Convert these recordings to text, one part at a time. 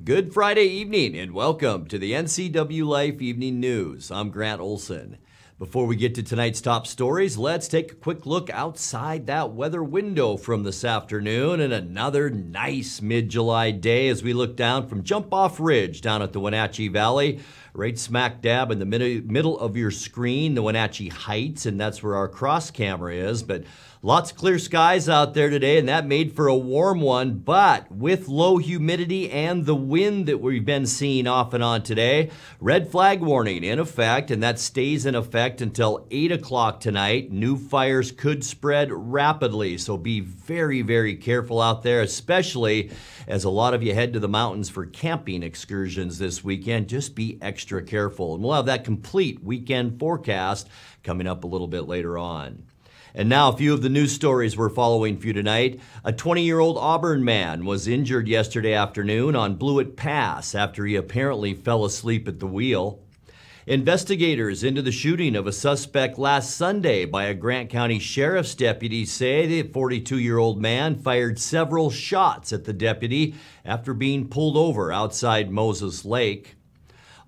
Good Friday evening and welcome to the NCWLIFE Evening News. I'm Grant Olson. Before we get to tonight's top stories, let's take a quick look outside that weather window from this afternoon and another nice mid-July day as we look down from Jump-Off Ridge down at the Wenatchee Valley, right smack dab in the middle of your screen, the Wenatchee Heights, and that's where our cross camera is. But lots of clear skies out there today, and that made for a warm one, but with low humidity and the wind that we've been seeing off and on today, red flag warning in effect, and that stays in effect until 8 o'clock tonight. New fires could spread rapidly, so be very, very careful out there, especially as a lot of you head to the mountains for camping excursions this weekend. Just be extra careful, and we'll have that complete weekend forecast coming up a little bit later on. And now a few of the news stories we're following for you tonight. A 20-year-old Auburn man was injured yesterday afternoon on Blewett Pass after he apparently fell asleep at the wheel. Investigators into the shooting of a suspect last Sunday by a Grant County Sheriff's deputy say the 42-year-old man fired several shots at the deputy after being pulled over outside Moses Lake.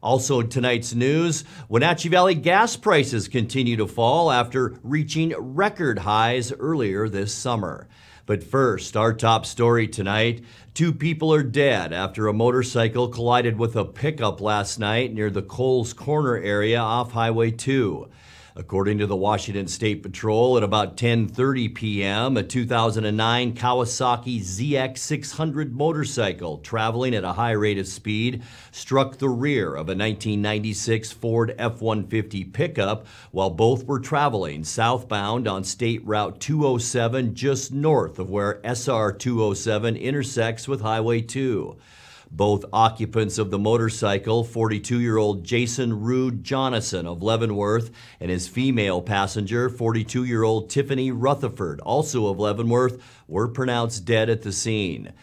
Also tonight's news, Wenatchee Valley gas prices continue to fall after reaching record highs earlier this summer. But first, our top story tonight, 2 people are dead after a motorcycle collided with a pickup last night near the Coles Corner area off Highway 2. According to the Washington State Patrol, at about 10:30 p.m., a 2009 Kawasaki ZX600 motorcycle traveling at a high rate of speed struck the rear of a 1996 Ford F-150 pickup while both were traveling southbound on State Route 207 just north of where SR 207 intersects with Highway 2. Both occupants of the motorcycle, 42-year-old Jason Rude Jonathan of Leavenworth, and his female passenger, 42-year-old Tiffany Rutherford, also of Leavenworth, were pronounced dead at the scene.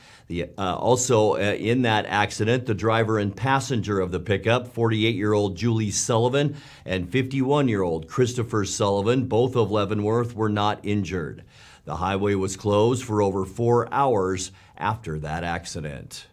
Also in that accident, the driver and passenger of the pickup, 48-year-old Julie Sullivan and 51-year-old Christopher Sullivan, both of Leavenworth, were not injured. The highway was closed for over 4 hours after that accident.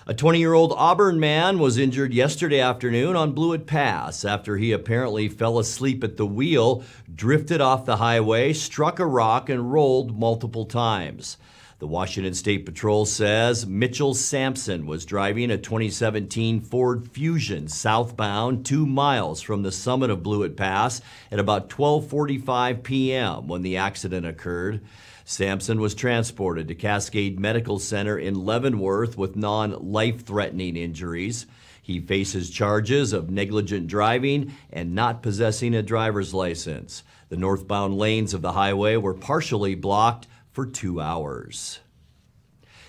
A 20-year-old Auburn man was injured yesterday afternoon on Blewett Pass after he apparently fell asleep at the wheel, drifted off the highway, struck a rock, and rolled multiple times. The Washington State Patrol says Mitchell Sampson was driving a 2017 Ford Fusion southbound 2 miles from the summit of Blewett Pass at about 12:45 p.m. when the accident occurred. Sampson was transported to Cascade Medical Center in Leavenworth with non-life-threatening injuries. He faces charges of negligent driving and not possessing a driver's license. The northbound lanes of the highway were partially blocked for 2 hours.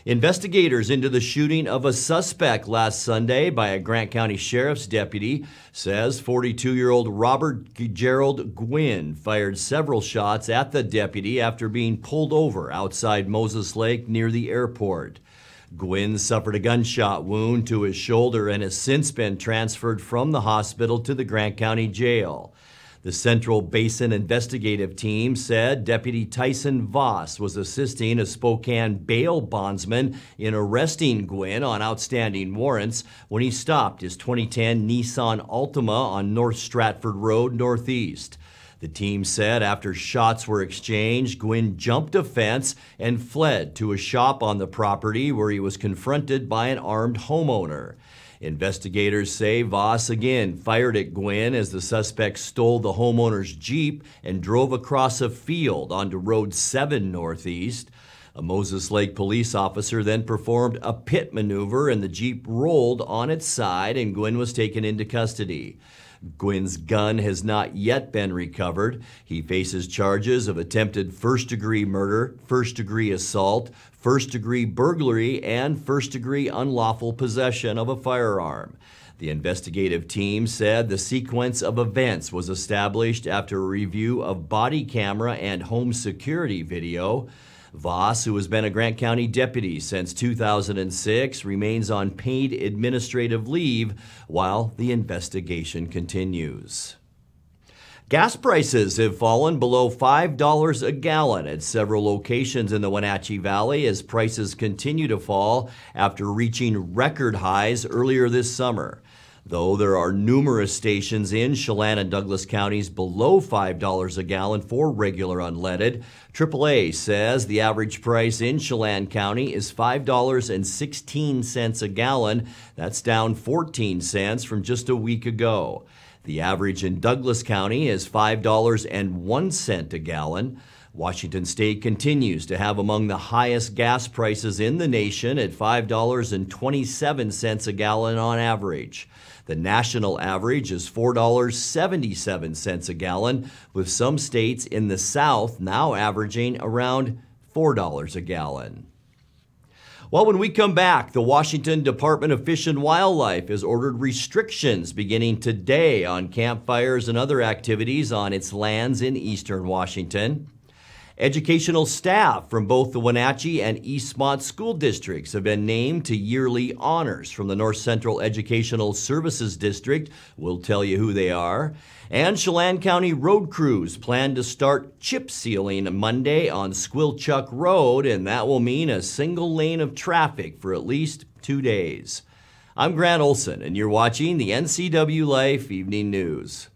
Investigators into the shooting of a suspect last Sunday by a Grant County Sheriff's deputy says 42-year-old Robert Gerald Gwinn fired several shots at the deputy after being pulled over outside Moses Lake near the airport. Gwinn suffered a gunshot wound to his shoulder and has since been transferred from the hospital to the Grant County Jail. The Central Basin Investigative Team said Deputy Tyson Voss was assisting a Spokane bail bondsman in arresting Gwinn on outstanding warrants when he stopped his 2010 Nissan Altima on North Stratford Road Northeast. The team said after shots were exchanged, Gwinn jumped a fence and fled to a shop on the property where he was confronted by an armed homeowner. Investigators say Voss again fired at Gwinn as the suspect stole the homeowner's Jeep and drove across a field onto Road 7 Northeast. A Moses Lake police officer then performed a pit maneuver and the Jeep rolled on its side and Gwinn was taken into custody. Gwynn's gun has not yet been recovered. He faces charges of attempted first-degree murder, first-degree assault, first-degree burglary, and first-degree unlawful possession of a firearm. The investigative team said the sequence of events was established after a review of body camera and home security video. Voss, who has been a Grant County deputy since 2006, remains on paid administrative leave while the investigation continues. Gas prices have fallen below $5 a gallon at several locations in the Wenatchee Valley as prices continue to fall after reaching record highs earlier this summer. Though there are numerous stations in Chelan and Douglas counties below $5 a gallon for regular unleaded, AAA says the average price in Chelan County is $5.16 a gallon. That's down 14 cents from just a week ago. The average in Douglas County is $5.01 a gallon. Washington State continues to have among the highest gas prices in the nation at $5.27 a gallon on average. The national average is $4.77 a gallon, with some states in the South now averaging around $4 a gallon. Well, when we come back, the Washington Department of Fish and Wildlife has ordered restrictions beginning today on campfires and other activities on its lands in eastern Washington. Educational staff from both the Wenatchee and Eastmont school districts have been named to yearly honors from the North Central Educational Services District. We'll tell you who they are. And Chelan County road crews plan to start chip sealing Monday on Squilchuck Road, and that will mean a single lane of traffic for at least 2 days. I'm Grant Olson, and you're watching the NCWLIFE Evening News.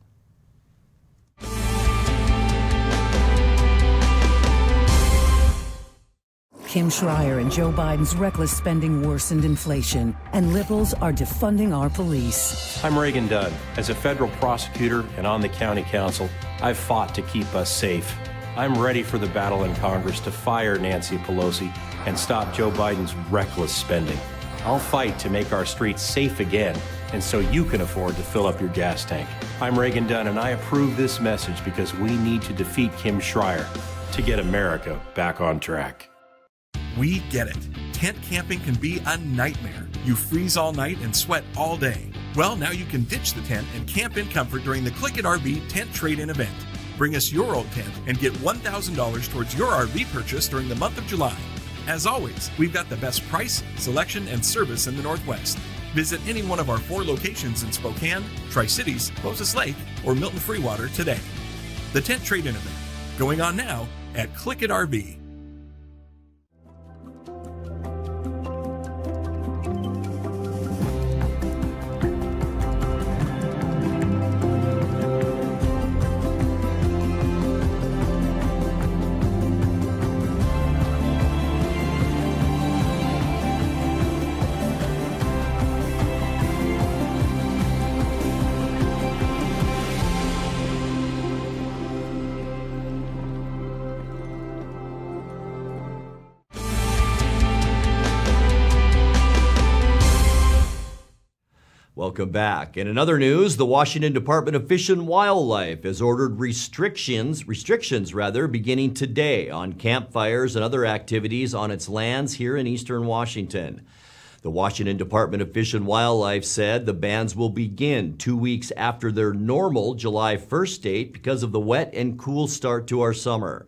Kim Schreier and Joe Biden's reckless spending worsened inflation, and liberals are defunding our police. I'm Reagan Dunn. As a federal prosecutor and on the county council, I've fought to keep us safe. I'm ready for the battle in Congress to fire Nancy Pelosi and stop Joe Biden's reckless spending. I'll fight to make our streets safe again, and so you can afford to fill up your gas tank. I'm Reagan Dunn, and I approve this message because we need to defeat Kim Schreier to get America back on track. We get it. Tent camping can be a nightmare. You freeze all night and sweat all day. Well, now you can ditch the tent and camp in comfort during the Click It RV tent trade-in event. Bring us your old tent and get $1,000 towards your RV purchase during the month of July. As always, we've got the best price, selection, and service in the Northwest. Visit any one of our 4 locations in Spokane, Tri-Cities, Moses Lake, or Milton Freewater today. The tent trade-in event, going on now at Click It RV. Welcome back. In another news, the Washington Department of Fish and Wildlife has ordered restrictions beginning today on campfires and other activities on its lands here in eastern Washington. The Washington Department of Fish and Wildlife said the bans will begin 2 weeks after their normal July 1st date because of the wet and cool start to our summer.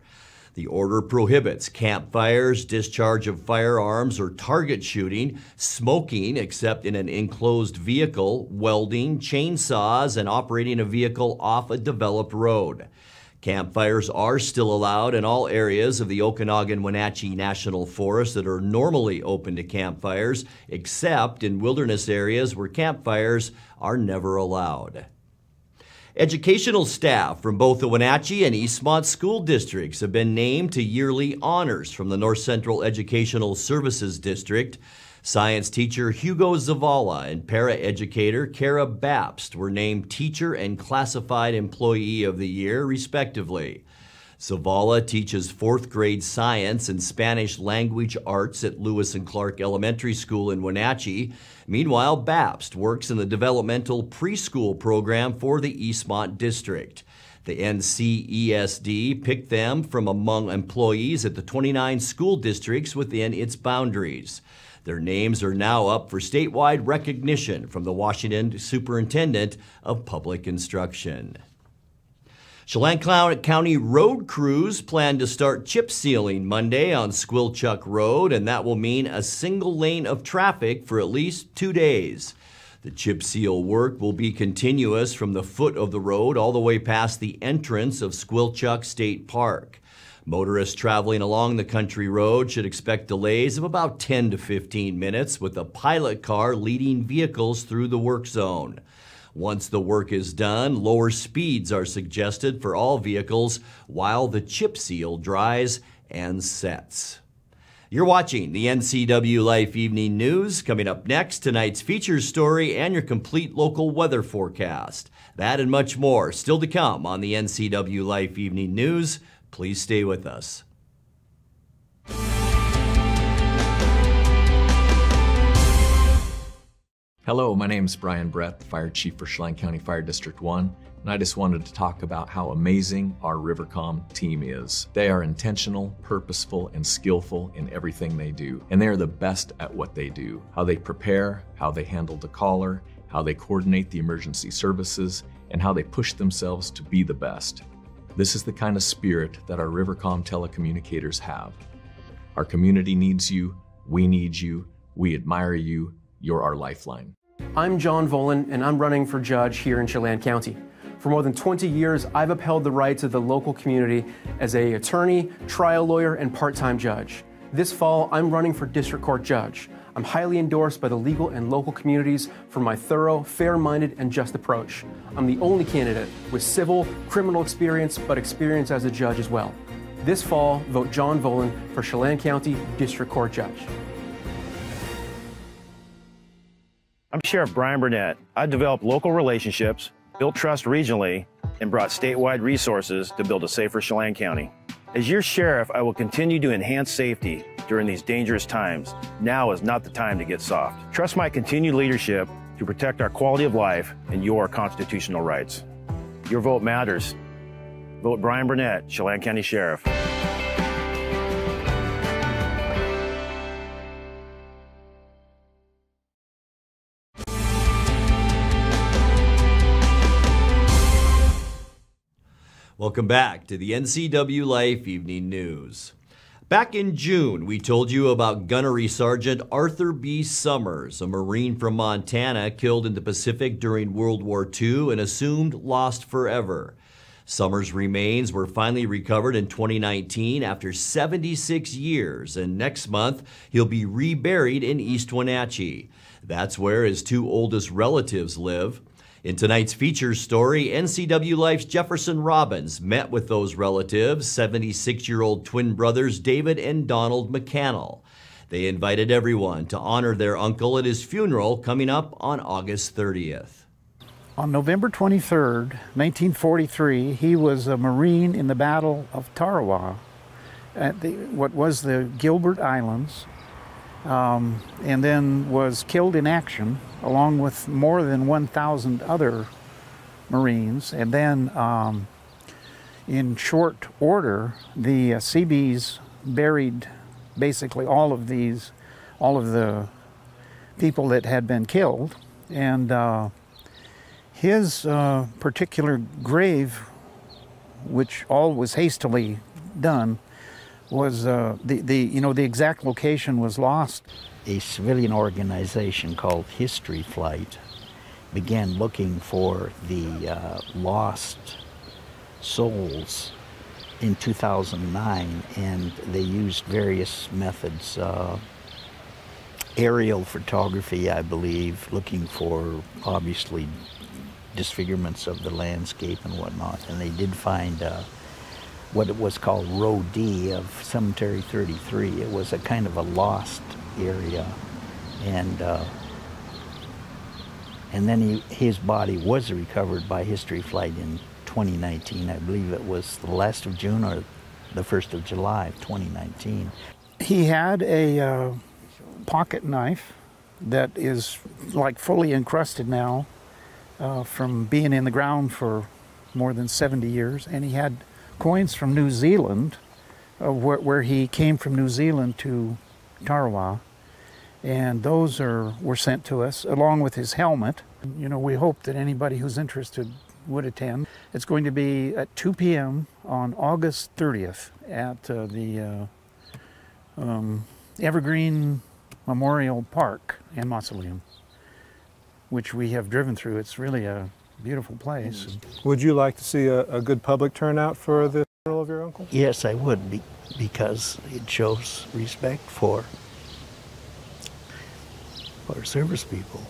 The order prohibits campfires, discharge of firearms or target shooting, smoking except in an enclosed vehicle, welding, chainsaws, and operating a vehicle off a developed road. Campfires are still allowed in all areas of the Okanagan-Wenatchee National Forest that are normally open to campfires, except in wilderness areas where campfires are never allowed. Educational staff from both the Wenatchee and Eastmont school districts have been named to yearly honors from the North Central Educational Services District. Science teacher Hugo Zavala and paraeducator Kara Bapst were named Teacher and Classified Employee of the Year, respectively. Zavala teaches 4th grade science and Spanish language arts at Lewis and Clark Elementary School in Wenatchee. Meanwhile, Bapst works in the developmental preschool program for the Eastmont district. The NCESD picked them from among employees at the 29 school districts within its boundaries. Their names are now up for statewide recognition from the Washington Superintendent of Public Instruction. Chelan County road crews plan to start chip sealing Monday on Squilchuck Road, and that will mean a single lane of traffic for at least 2 days. The chip seal work will be continuous from the foot of the road all the way past the entrance of Squilchuck State Park. Motorists traveling along the country road should expect delays of about 10 to 15 minutes, with a pilot car leading vehicles through the work zone. Once the work is done, lower speeds are suggested for all vehicles while the chip seal dries and sets. You're watching the NCWLIFE Evening News. Coming up next, tonight's features story and your complete local weather forecast. That and much more still to come on the NCWLIFE Evening News. Please stay with us. Hello, my name is Brian Brett, the Fire Chief for Chelan County Fire District 1, and I just wanted to talk about how amazing our Rivercom team is. They are intentional, purposeful, and skillful in everything they do, and they are the best at what they do. How they prepare, how they handle the caller, how they coordinate the emergency services, and how they push themselves to be the best. This is the kind of spirit that our Rivercom telecommunicators have. Our community needs you, we need you, we admire you, you're our lifeline. I'm John Volan, and I'm running for judge here in Chelan County. For more than 20 years, I've upheld the rights of the local community as an attorney, trial lawyer, and part-time judge. This fall, I'm running for district court judge. I'm highly endorsed by the legal and local communities for my thorough, fair-minded, and just approach. I'm the only candidate with civil, criminal experience, but experience as a judge as well. This fall, vote John Volan for Chelan County District Court Judge. I'm Sheriff Brian Burnett. I've developed local relationships, built trust regionally, and brought statewide resources to build a safer Chelan County. As your sheriff, I will continue to enhance safety during these dangerous times. Now is not the time to get soft. Trust my continued leadership to protect our quality of life and your constitutional rights. Your vote matters. Vote Brian Burnett, Chelan County Sheriff. Welcome back to the NCWLIFE Evening News. Back in June, we told you about Gunnery Sergeant Arthur B. Summers, a Marine from Montana killed in the Pacific during World War II and assumed lost forever. Summers' remains were finally recovered in 2019 after 76 years, and next month he'll be reburied in East Wenatchee. That's where his two oldest relatives live. In tonight's features story, NCWLIFE's Jefferson Robbins met with those relatives, 76-year-old twin brothers David and Donald McCannell. They invited everyone to honor their uncle at his funeral coming up on August 30th. On November 23rd, 1943, he was a Marine in the Battle of Tarawa at what was the Gilbert Islands, and then was killed in action along with more than 1,000 other Marines. And then in short order, the Seabees buried basically all of the people that had been killed. And his particular grave, which all was hastily done, was the exact location was lost. A civilian organization called History Flight began looking for the lost souls in 2009, and they used various methods, aerial photography, I believe, looking for obviously disfigurements of the landscape and whatnot, and they did find what it was called Row D of Cemetery 33. It was a kind of a lost area, and then his body was recovered by History Flight in 2019. I believe it was the last of June or the 1st of July of 2019. He had a pocket knife that is like fully encrusted now from being in the ground for more than 70 years, and he had coins from New Zealand, where he came from New Zealand to Tarawa, and those were sent to us along with his helmet. You know, we hope that anybody who's interested would attend. It's going to be at 2 p.m. on August 30th at the Evergreen Memorial Park and Mausoleum. which we have driven through. It's really a beautiful place. Would you like to see a good public turnout for the funeral of your uncle? Yes, I would, because it shows respect for service people.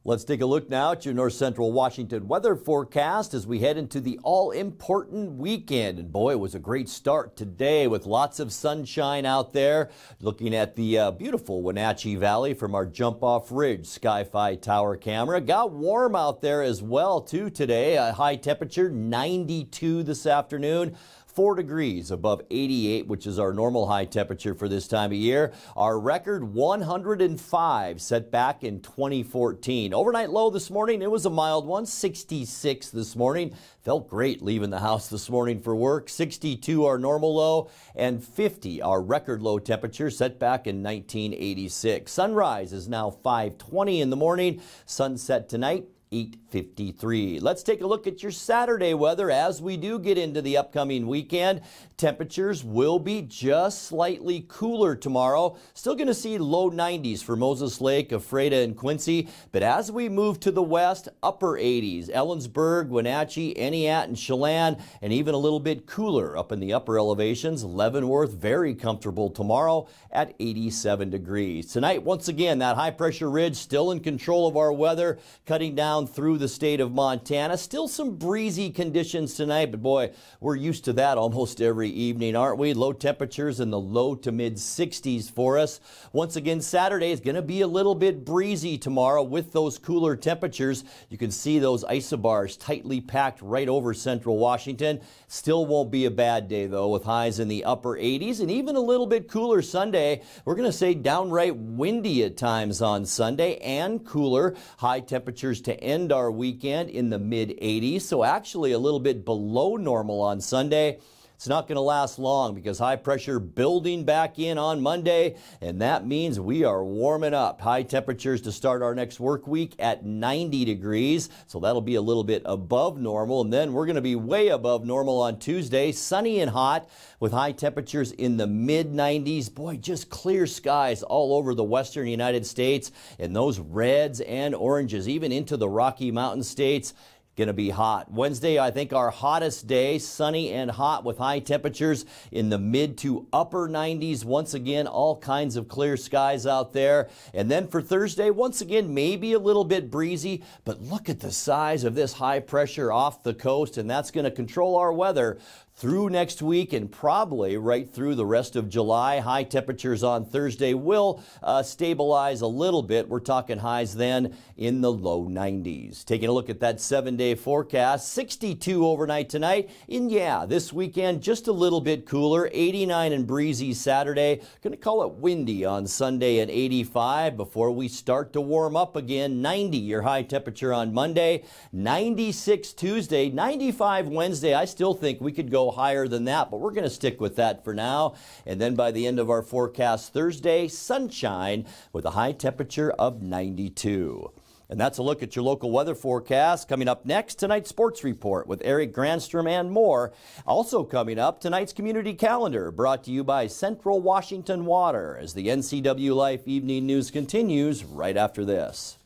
Let's take a look now at your North Central Washington weather forecast as we head into the all-important weekend. And boy, it was a great start today with lots of sunshine out there. Looking at the beautiful Wenatchee Valley from our jump-off ridge Sky-Fi tower camera. Got warm out there as well, too, today. A high temperature, 92 this afternoon. 4 degrees above 88, which is our normal high temperature for this time of year. Our record 105 set back in 2014. Overnight low this morning, it was a mild one, 66 this morning. Felt great leaving the house this morning for work. 62 our normal low and 50 our record low temperature set back in 1986. Sunrise is now 5:20 in the morning. Sunset tonight 8:53. Let's take a look at your Saturday weather as we do get into the upcoming weekend. Temperatures will be just slightly cooler tomorrow. Still going to see low 90s for Moses Lake, Ephrata, and Quincy. But as we move to the west, upper 80s. Ellensburg, Wenatchee, Entiat, and Chelan, and even a little bit cooler up in the upper elevations. Leavenworth, very comfortable tomorrow at 87 degrees. Tonight, once again, that high pressure ridge still in control of our weather, cutting down through the state of Montana. Still some breezy conditions tonight, but boy, we're used to that almost every evening, aren't we? Low temperatures in the low to mid 60s for us. Once again, Saturday is going to be a little bit breezy tomorrow with those cooler temperatures. You can see those isobars tightly packed right over central Washington. Still won't be a bad day though, with highs in the upper 80s and even a little bit cooler Sunday. We're going to say downright windy at times on Sunday and cooler. High temperatures to end our weekend in the mid 80s, so actually a little bit below normal on Sunday. It's not going to last long because high pressure building back in on Monday, and that means we are warming up. High temperatures to start our next work week at 90 degrees, so that'll be a little bit above normal, and then we're going to be way above normal on Tuesday. Sunny and hot with high temperatures in the mid 90s. Boy, just clear skies all over the western United States, and those reds and oranges even into the Rocky Mountain states. Going to be hot. Wednesday, I think our hottest day, sunny and hot with high temperatures in the mid to upper 90s. Once again, all kinds of clear skies out there. And then for Thursday, once again, maybe a little bit breezy, but look at the size of this high pressure off the coast, and that's going to control our weather through next week and probably right through the rest of July. High temperatures on Thursday will stabilize a little bit. We're talking highs then in the low 90s. Taking a look at that 7-day forecast, 62 overnight tonight. And yeah, this weekend just a little bit cooler, 89 and breezy Saturday. Going to call it windy on Sunday at 85 before we start to warm up again. 90 your high temperature on Monday, 96 Tuesday, 95 Wednesday. I still think we could go higher than that, but we're going to stick with that for now. And then by the end of our forecast Thursday, sunshine with a high temperature of 92. And that's a look at your local weather forecast. Coming up next, tonight's sports report with Eric Granstrom and more. Also coming up, tonight's community calendar brought to you by Central Washington Water as the NCWLIFE Evening News continues right after this.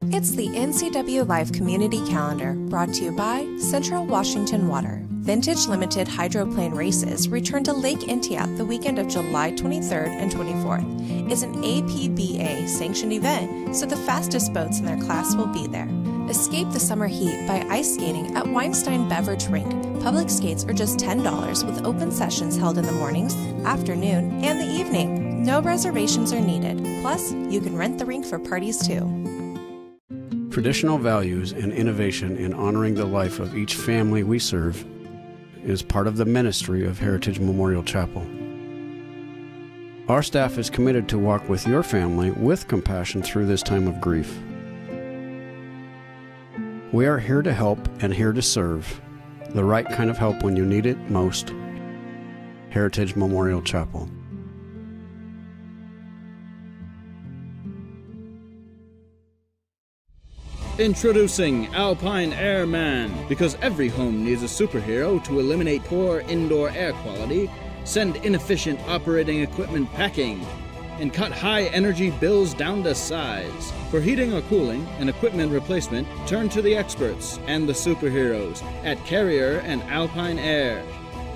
It's the NCWLIFE Community Calendar, brought to you by Central Washington Water. Vintage Limited Hydroplane Races return to Lake Entiat the weekend of July 23rd and 24th. It's an APBA-sanctioned event, so the fastest boats in their class will be there. Escape the summer heat by ice skating at Weinstein Beverage Rink. Public skates are just $10 with open sessions held in the mornings, afternoon, and the evening. No reservations are needed. Plus, you can rent the rink for parties too. Traditional values and innovation in honoring the life of each family we serve is part of the ministry of Heritage Memorial Chapel. Our staff is committed to walk with your family with compassion through this time of grief. We are here to help and here to serve, the right kind of help when you need it most. Heritage Memorial Chapel. Introducing Alpine Airman. Because every home needs a superhero to eliminate poor indoor air quality, send inefficient operating equipment packing, and cut high energy bills down to size. For heating or cooling and equipment replacement, turn to the experts and the superheroes at Carrier and Alpine Air.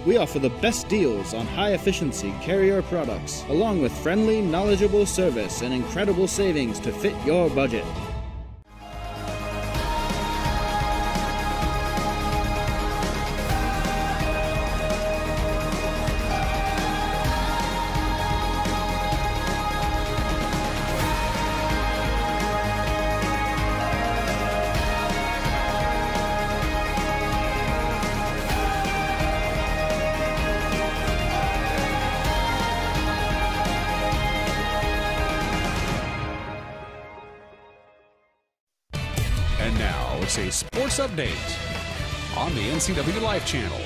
We offer the best deals on high-efficiency Carrier products, along with friendly, knowledgeable service and incredible savings to fit your budget. And now it's a sports update on the NCWLIFE channel.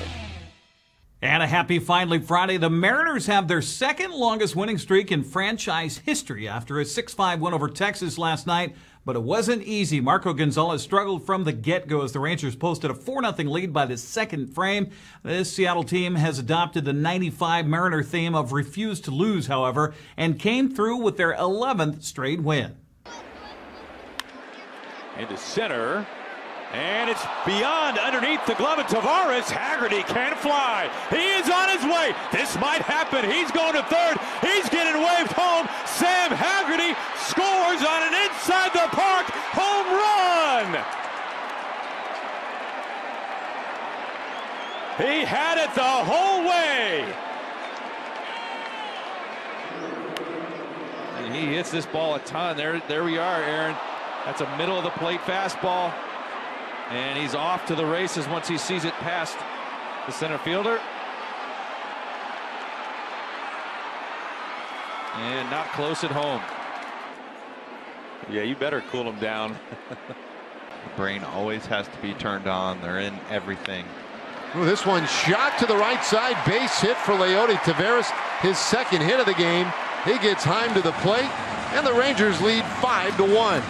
And a happy finally Friday. The Mariners have their second longest winning streak in franchise history after a 6-5 win over Texas last night. But it wasn't easy. Marco Gonzalez struggled from the get-go as the Rangers posted a 4-0 lead by the second frame. This Seattle team has adopted the 95 Mariner theme of refuse to lose, however, and came through with their 11th straight win. Into center, and it's beyond underneath the glove of Tavares. Haggerty can't fly. He is on his way. This might happen. He's going to third. He's getting waved home. Sam Haggerty scores on an inside the park home run. He had it the whole way. And he hits this ball a ton. There we are, Aaron. That's a middle of the plate fastball, and he's off to the races once he sees it past the center fielder. And not close at home. Yeah, you better cool him down. The brain always has to be turned on. They're in everything. Ooh, this one shot to the right side, base hit for Leody Taveras, his second hit of the game. He gets Heim to the plate, and the Rangers lead 5-1.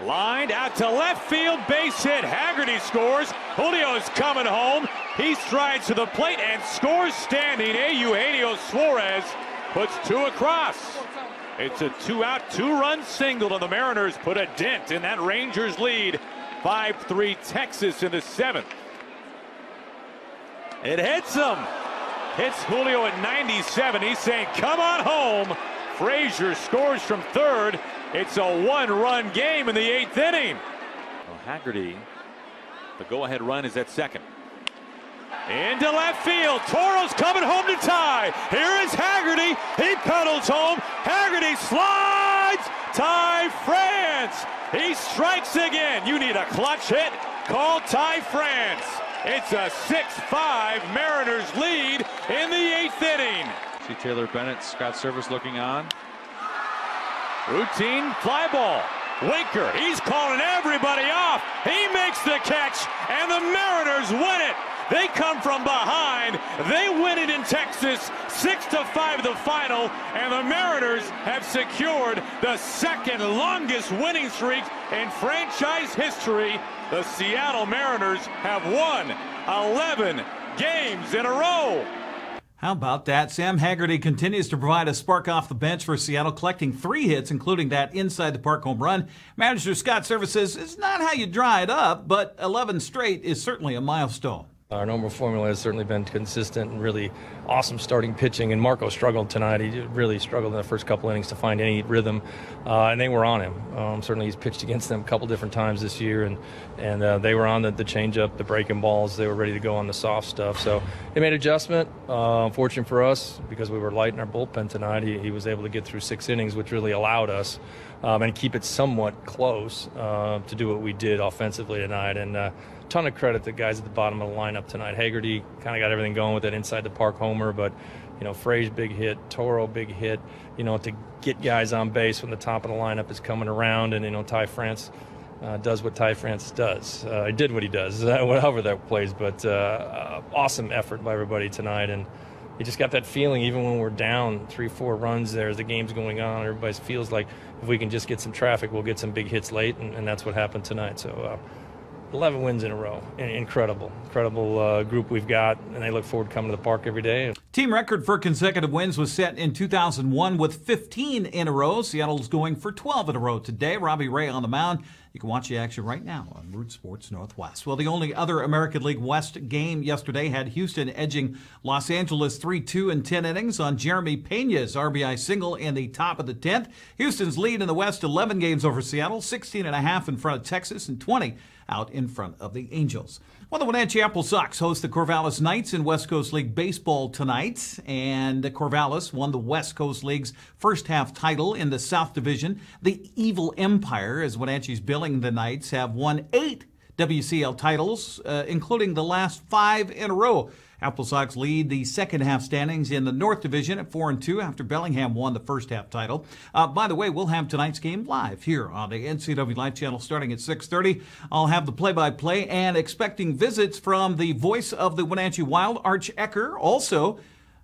Lined out to left field, base hit. Haggerty scores. Julio's coming home. He strides to the plate and scores standing. Eugenio Suarez puts two across. It's a 2-out, 2-run single, and the Mariners put a dent in that Rangers lead. 5-3 Texas in the 7th. It hits him. Hits Julio at 97. He's saying, come on home. Frazier scores from third. It's a 1-run game in the 8th inning. Well, Haggerty, the go-ahead run is at second. Into left field. Toro's coming home to tie. Here is Haggerty. He pedals home. Haggerty slides. Ty France. He strikes again. You need a clutch hit. Call Ty France. It's a 6-5 Mariners lead in the 8th inning. See Taylor Bennett, Scott Service looking on. Routine fly ball. Winker, he's calling everybody off. He makes the catch, and the Mariners win it. They come from behind. They win it in Texas, 6-5 the final, and the Mariners have secured the second longest winning streak in franchise history. The Seattle Mariners have won 11 games in a row. How about that? Sam Haggerty continues to provide a spark off the bench for Seattle, collecting 3 hits, including that inside the park home run. Manager Scott Service says it's not how you dry it up, but 11 straight is certainly a milestone. Our normal formula has certainly been consistent and really awesome starting pitching, and Marco struggled tonight. He really struggled in the first couple innings to find any rhythm, and they were on him. Certainly he's pitched against them a couple different times this year, and they were on the changeup, the breaking balls. They were ready to go on the soft stuff. So they made an adjustment. Fortunate for us, because we were light in our bullpen tonight, he was able to get through 6 innings, which really allowed us and keep it somewhat close to do what we did offensively tonight. And ton of credit to the guys at the bottom of the lineup tonight. Haggerty kind of got everything going with that inside the park homer, but Frazier big hit, Toro big hit, to get guys on base when the top of the lineup is coming around, and Ty France does what Ty France does. He did what he does, however that plays, but awesome effort by everybody tonight, and you just got that feeling, even when we're down 3-4 runs there as the game's going on, everybody feels like if we can just get some traffic, we'll get some big hits late, and that's what happened tonight. So 11 wins in a row. Incredible group we've got, and I look forward to coming to the park every day. Team record for consecutive wins was set in 2001 with 15 in a row. Seattle's going for 12 in a row today. Robbie Ray on the mound. You can watch the action right now on Root Sports Northwest. Well, the only other American League West game yesterday had Houston edging Los Angeles 3-2 in 10 innings on Jeremy Pena's RBI single in the top of the 10th. Houston's lead in the West, 11 games over Seattle, 16.5 in front of Texas, and 20 out in front of the Angels. Well, the Wenatchee Apple Sox host the Corvallis Knights in West Coast League baseball tonight, and Corvallis won the West Coast League's first half title in the South Division. The Evil Empire, as Wenatchee's billing the Knights, have won 8 WCL titles, including the last 5 in a row. Apple Sox lead the second half standings in the North Division at 4-2 after Bellingham won the first half title. By the way, we'll have tonight's game live here on the NCWLIFE channel starting at 6:30. I'll have the play-by-play and expecting visits from the voice of the Wenatchee Wild, Arch Ecker. Also,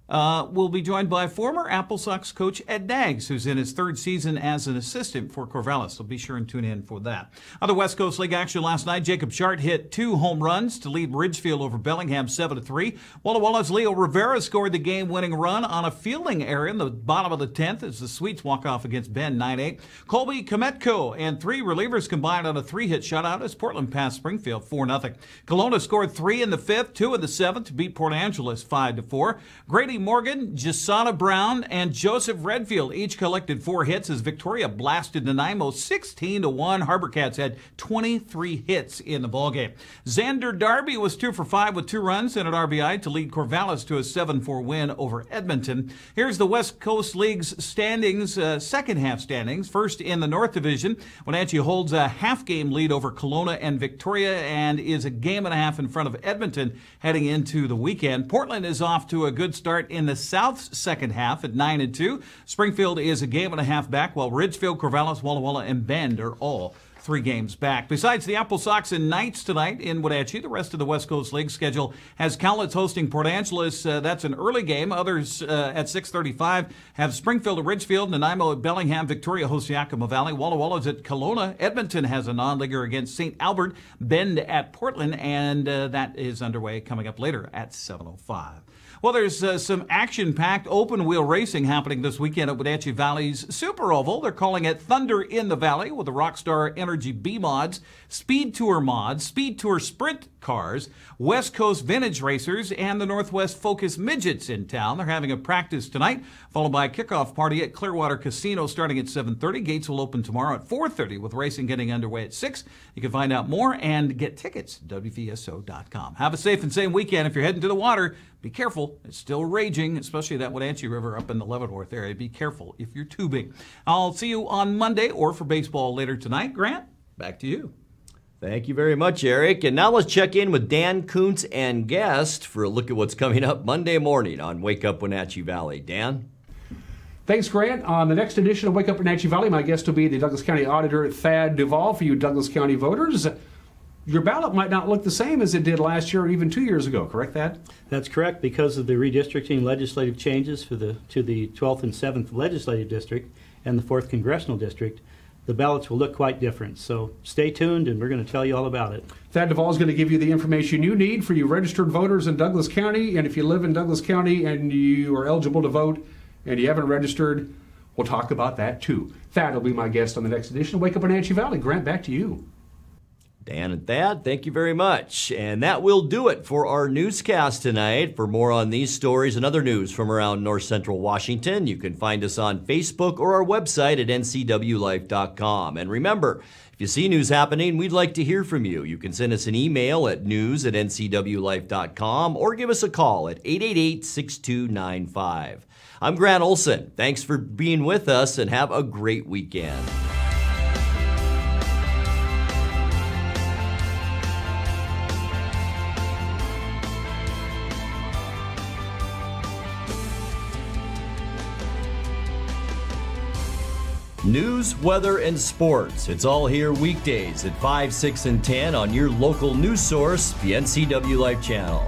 we'll be joined by former Apple Sox coach Ed Daggs, who's in his third season as an assistant for Corvallis. So be sure and tune in for that. Other West Coast League action last night, Jacob Chart hit 2 home runs to lead Ridgefield over Bellingham 7-3. Walla Walla's Leo Rivera scored the game-winning run on a fielding error in the bottom of the 10th as the Sweets walk off against Bend 9-8. Colby Kometko and 3 relievers combined on a 3-hit shutout as Portland passed Springfield 4-0. Kelowna scored 3 in the 5th, 2 in the 7th to beat Port Angeles 5-4. Grady Morgan, Jasana Brown, and Joseph Redfield each collected 4 hits as Victoria blasted Nanaimo 16-1. Harbor Cats had 23 hits in the ballgame. Xander Darby was 2 for 5 with 2 runs and an RBI to lead Corvallis to a 7-4 win over Edmonton. Here's the West Coast League's standings, second half standings. First in the North Division, Wenatchee holds a half-game lead over Kelowna and Victoria and is a game and a half in front of Edmonton heading into the weekend. Portland is off to a good start in the South's second half at 9-2. Springfield is a game and a half back, while Ridgefield, Corvallis, Walla Walla, and Bend are all 3 games back. Besides the Apple Sox and Knights tonight in Wenatchee, the rest of the West Coast League schedule has Cowlitz hosting Port Angeles. That's an early game. Others at 6:35 have Springfield at Ridgefield, Nanaimo at Bellingham, Victoria hosts Yakima Valley, Walla Walla's at Kelowna, Edmonton has a non-leaguer against St. Albert, Bend at Portland, and that is underway coming up later at 7:05. Well, there's some action-packed open-wheel racing happening this weekend at Wenatchee Valley's Super Oval. They're calling it Thunder in the Valley with the Rockstar Energy B mods, Speed Tour mods, Speed Tour Sprint cars, West Coast Vintage Racers, and the Northwest Focus Midgets in town. They're having a practice tonight, followed by a kickoff party at Clearwater Casino starting at 7:30. Gates will open tomorrow at 4:30 with racing getting underway at 6. You can find out more and get tickets at WVSO.com. Have a safe and sane weekend. If you're heading to the water, be careful. It's still raging, especially that Wenatchee River up in the Leavenworth area. Be careful if you're tubing. I'll see you on Monday or for baseball later tonight. Grant, back to you. Thank you very much, Eric. And now let's check in with Dan Kuntz and guest for a look at what's coming up Monday morning on Wake Up Wenatchee Valley. Dan? Thanks, Grant. On the next edition of Wake Up Wenatchee Valley, my guest will be the Douglas County Auditor, Thad Duvall. For you Douglas County voters, your ballot might not look the same as it did last year or even 2 years ago, correct, Thad? That's correct. Because of the redistricting legislative changes to the 12th and 7th Legislative District and the 4th Congressional District, the ballots will look quite different. So stay tuned, and we're going to tell you all about it. Thad Duvall is going to give you the information you need for you registered voters in Douglas County. And if you live in Douglas County and you are eligible to vote and you haven't registered, we'll talk about that too. Thad will be my guest on the next edition of Wake Up Wenatchee Valley. Grant, back to you. Dan and Thad, thank you very much. And that will do it for our newscast tonight. For more on these stories and other news from around North Central Washington, you can find us on Facebook or our website at ncwlife.com. And remember, if you see news happening, we'd like to hear from you. You can send us an email at news@ncwlife.com or give us a call at 888-6295. I'm Grant Olson. Thanks for being with us and have a great weekend. News, weather, and sports. It's all here weekdays at 5, 6, and 10 on your local news source, the NCWLIFE channel.